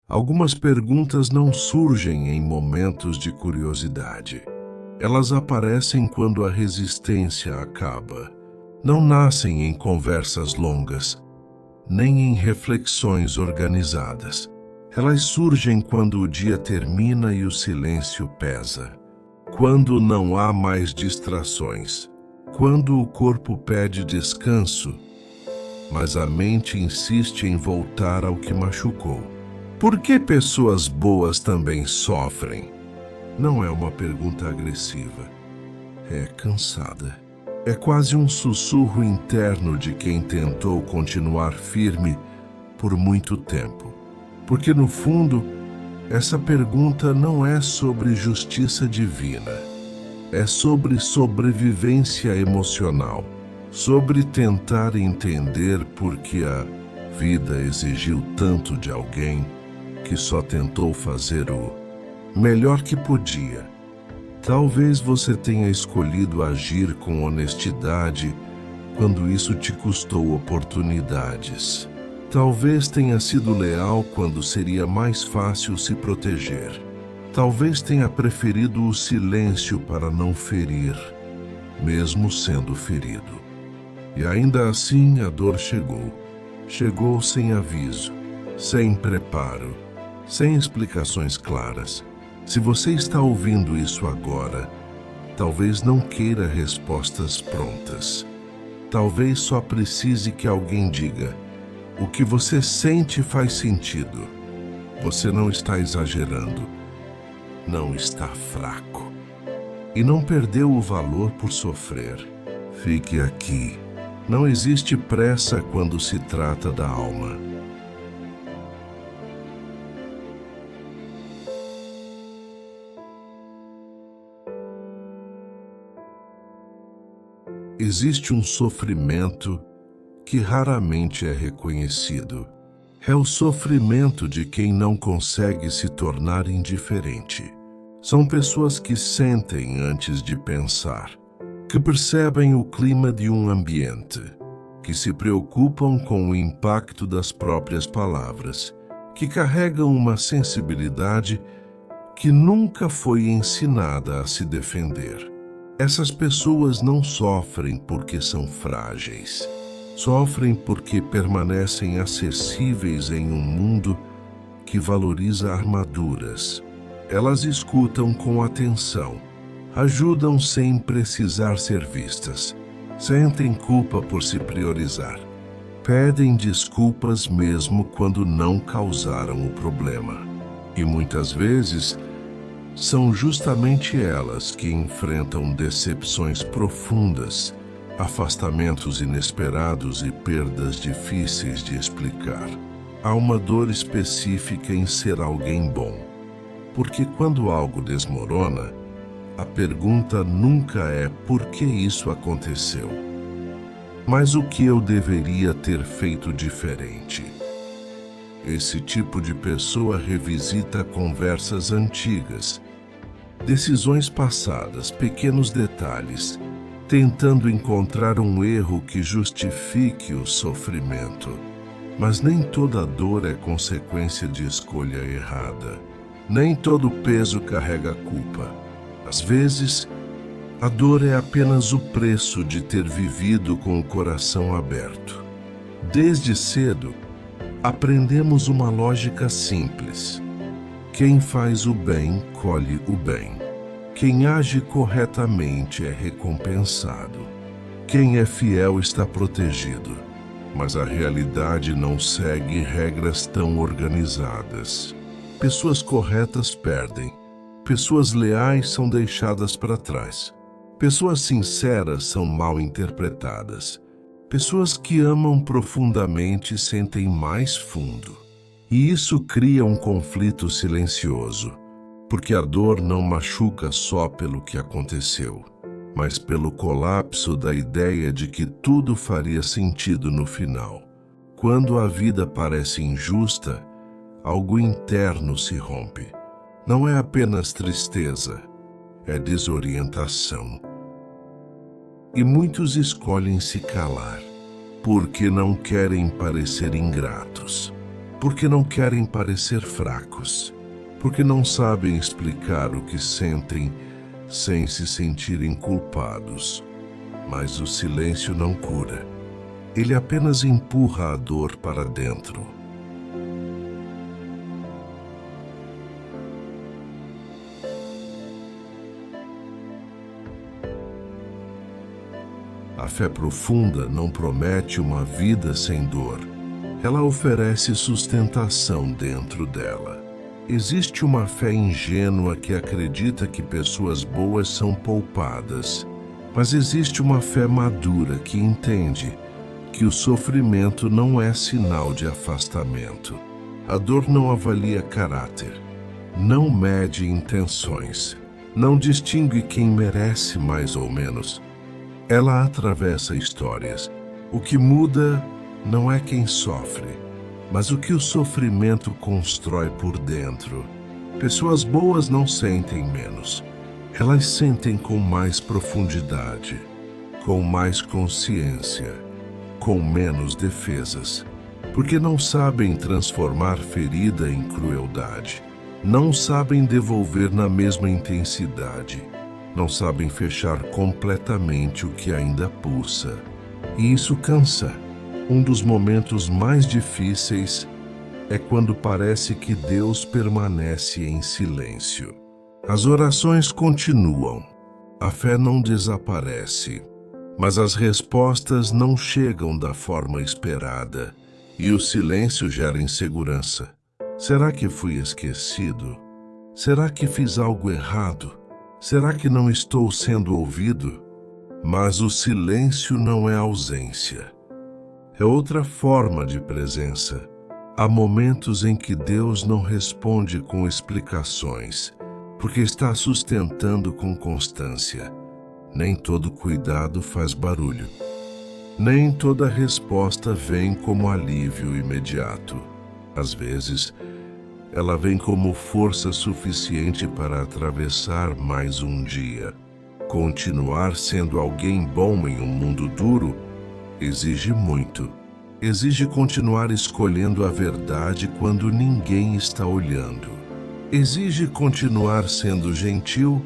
Algumas perguntas não surgem em momentos de curiosidade. Elas aparecem quando a resistência acaba. Não nascem em conversas longas, nem em reflexões organizadas. Elas surgem quando o dia termina e o silêncio pesa. Quando não há mais distrações. Quando o corpo pede descanso, mas a mente insiste em voltar ao que machucou. Por que pessoas boas também sofrem? Não é uma pergunta agressiva. É cansada. É quase um sussurro interno de quem tentou continuar firme por muito tempo. Porque, no fundo, essa pergunta não é sobre justiça divina. É sobre sobrevivência emocional. Sobre tentar entender por que a vida exigiu tanto de alguém que só tentou fazer o melhor que podia. Talvez você tenha escolhido agir com honestidade quando isso te custou oportunidades. Talvez tenha sido leal quando seria mais fácil se proteger. Talvez tenha preferido o silêncio para não ferir, mesmo sendo ferido. E ainda assim a dor chegou. Chegou sem aviso, sem preparo, sem explicações claras. Se você está ouvindo isso agora, talvez não queira respostas prontas. Talvez só precise que alguém diga: o que você sente faz sentido. Você não está exagerando. Não está fraco. E não perdeu o valor por sofrer. Fique aqui. Não existe pressa quando se trata da alma. Existe um sofrimento que raramente é reconhecido. É o sofrimento de quem não consegue se tornar indiferente. São pessoas que sentem antes de pensar, que percebem o clima de um ambiente, que se preocupam com o impacto das próprias palavras, que carregam uma sensibilidade que nunca foi ensinada a se defender. Essas pessoas não sofrem porque são frágeis. Sofrem porque permanecem acessíveis em um mundo que valoriza armaduras. Elas escutam com atenção, ajudam sem precisar ser vistas, sentem culpa por se priorizar, pedem desculpas mesmo quando não causaram o problema. E muitas vezes, são justamente elas que enfrentam decepções profundas, afastamentos inesperados e perdas difíceis de explicar. Há uma dor específica em ser alguém bom, porque quando algo desmorona, a pergunta nunca é por que isso aconteceu, mas o que eu deveria ter feito diferente. Esse tipo de pessoa revisita conversas antigas, decisões passadas, pequenos detalhes, tentando encontrar um erro que justifique o sofrimento. Mas nem toda dor é consequência de escolha errada. Nem todo peso carrega culpa. Às vezes, a dor é apenas o preço de ter vivido com o coração aberto. Desde cedo, aprendemos uma lógica simples. Quem faz o bem, colhe o bem. Quem age corretamente é recompensado. Quem é fiel está protegido. Mas a realidade não segue regras tão organizadas. Pessoas corretas perdem. Pessoas leais são deixadas para trás. Pessoas sinceras são mal interpretadas. Pessoas que amam profundamente sentem mais fundo. E isso cria um conflito silencioso, porque a dor não machuca só pelo que aconteceu, mas pelo colapso da ideia de que tudo faria sentido no final. Quando a vida parece injusta, algo interno se rompe. Não é apenas tristeza, é desorientação. E muitos escolhem se calar, porque não querem parecer ingratos, porque não querem parecer fracos, porque não sabem explicar o que sentem sem se sentirem culpados. Mas o silêncio não cura. Ele apenas empurra a dor para dentro. A fé profunda não promete uma vida sem dor. Ela oferece sustentação dentro dela. Existe uma fé ingênua que acredita que pessoas boas são poupadas, mas existe uma fé madura que entende que o sofrimento não é sinal de afastamento. A dor não avalia caráter, não mede intenções, não distingue quem merece mais ou menos. Ela atravessa histórias. O que muda não é quem sofre, mas o que o sofrimento constrói por dentro. Pessoas boas não sentem menos. Elas sentem com mais profundidade, com mais consciência, com menos defesas, porque não sabem transformar ferida em crueldade, não sabem devolver na mesma intensidade, não sabem fechar completamente o que ainda pulsa. E isso cansa. Um dos momentos mais difíceis é quando parece que Deus permanece em silêncio. As orações continuam, a fé não desaparece, mas as respostas não chegam da forma esperada e o silêncio gera insegurança. Será que fui esquecido? Será que fiz algo errado? Será que não estou sendo ouvido? Mas o silêncio não é ausência. É outra forma de presença. Há momentos em que Deus não responde com explicações, porque está sustentando com constância. Nem todo cuidado faz barulho. Nem toda resposta vem como alívio imediato. Às vezes, ela vem como força suficiente para atravessar mais um dia. Continuar sendo alguém bom em um mundo duro exige muito. Exige continuar escolhendo a verdade quando ninguém está olhando. Exige continuar sendo gentil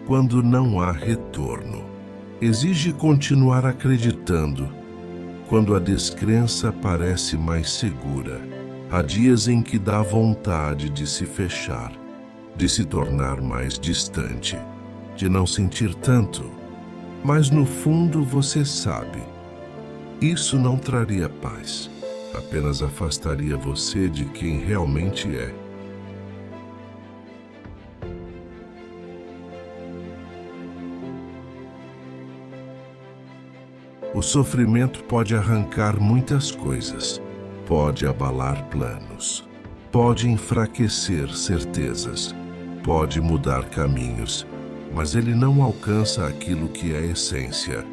quando não há retorno. Exige continuar acreditando quando a descrença parece mais segura. Há dias em que dá vontade de se fechar, de se tornar mais distante, de não sentir tanto. Mas no fundo você sabe, isso não traria paz, apenas afastaria você de quem realmente é. O sofrimento pode arrancar muitas coisas, pode abalar planos, pode enfraquecer certezas, pode mudar caminhos, mas ele não alcança aquilo que é essência.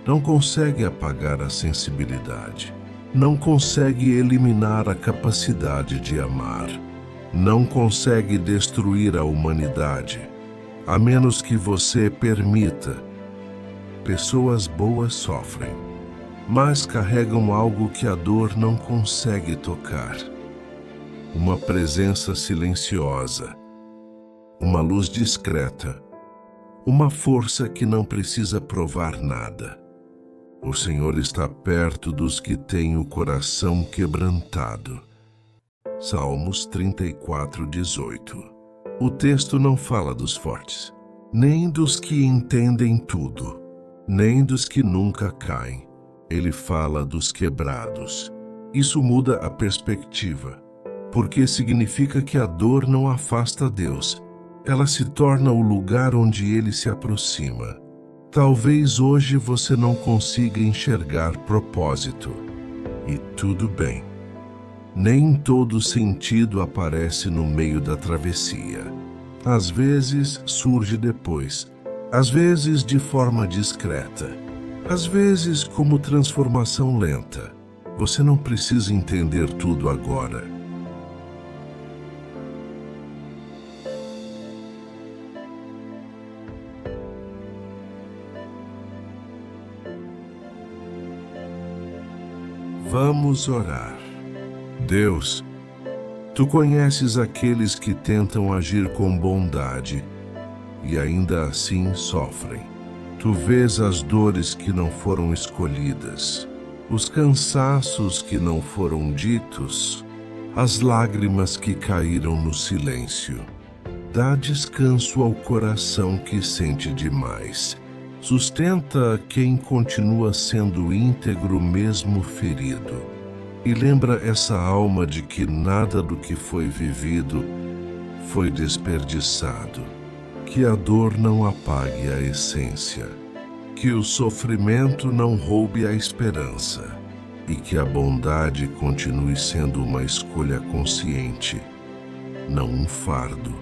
Não consegue apagar a sensibilidade, não consegue eliminar a capacidade de amar, não consegue destruir a humanidade, a menos que você permita. Pessoas boas sofrem, mas carregam algo que a dor não consegue tocar. Uma presença silenciosa, uma luz discreta, uma força que não precisa provar nada. O Senhor está perto dos que têm o coração quebrantado. Salmos 34:18. O texto não fala dos fortes, nem dos que entendem tudo, nem dos que nunca caem. Ele fala dos quebrados. Isso muda a perspectiva, porque significa que a dor não afasta Deus. Ela se torna o lugar onde Ele se aproxima. Talvez hoje você não consiga enxergar propósito. E tudo bem. Nem todo sentido aparece no meio da travessia. Às vezes surge depois. Às vezes de forma discreta. Às vezes como transformação lenta. Você não precisa entender tudo agora. Vamos orar. Deus, Tu conheces aqueles que tentam agir com bondade e ainda assim sofrem. Tu vês as dores que não foram escolhidas, os cansaços que não foram ditos, as lágrimas que caíram no silêncio. Dá descanso ao coração que sente demais. Sustenta quem continua sendo íntegro mesmo ferido. E lembra essa alma de que nada do que foi vivido foi desperdiçado. Que a dor não apague a essência. Que o sofrimento não roube a esperança. E que a bondade continue sendo uma escolha consciente, não um fardo.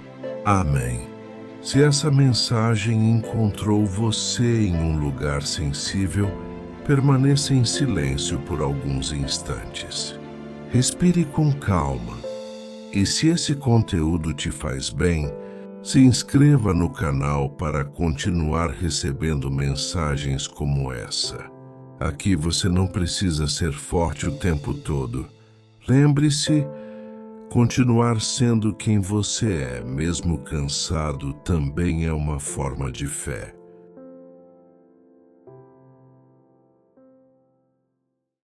Amém. Se essa mensagem encontrou você em um lugar sensível, permaneça em silêncio por alguns instantes. Respire com calma. E se esse conteúdo te faz bem, se inscreva no canal para continuar recebendo mensagens como essa. Aqui você não precisa ser forte o tempo todo. Lembre-se, continuar sendo quem você é, mesmo cansado, também é uma forma de fé.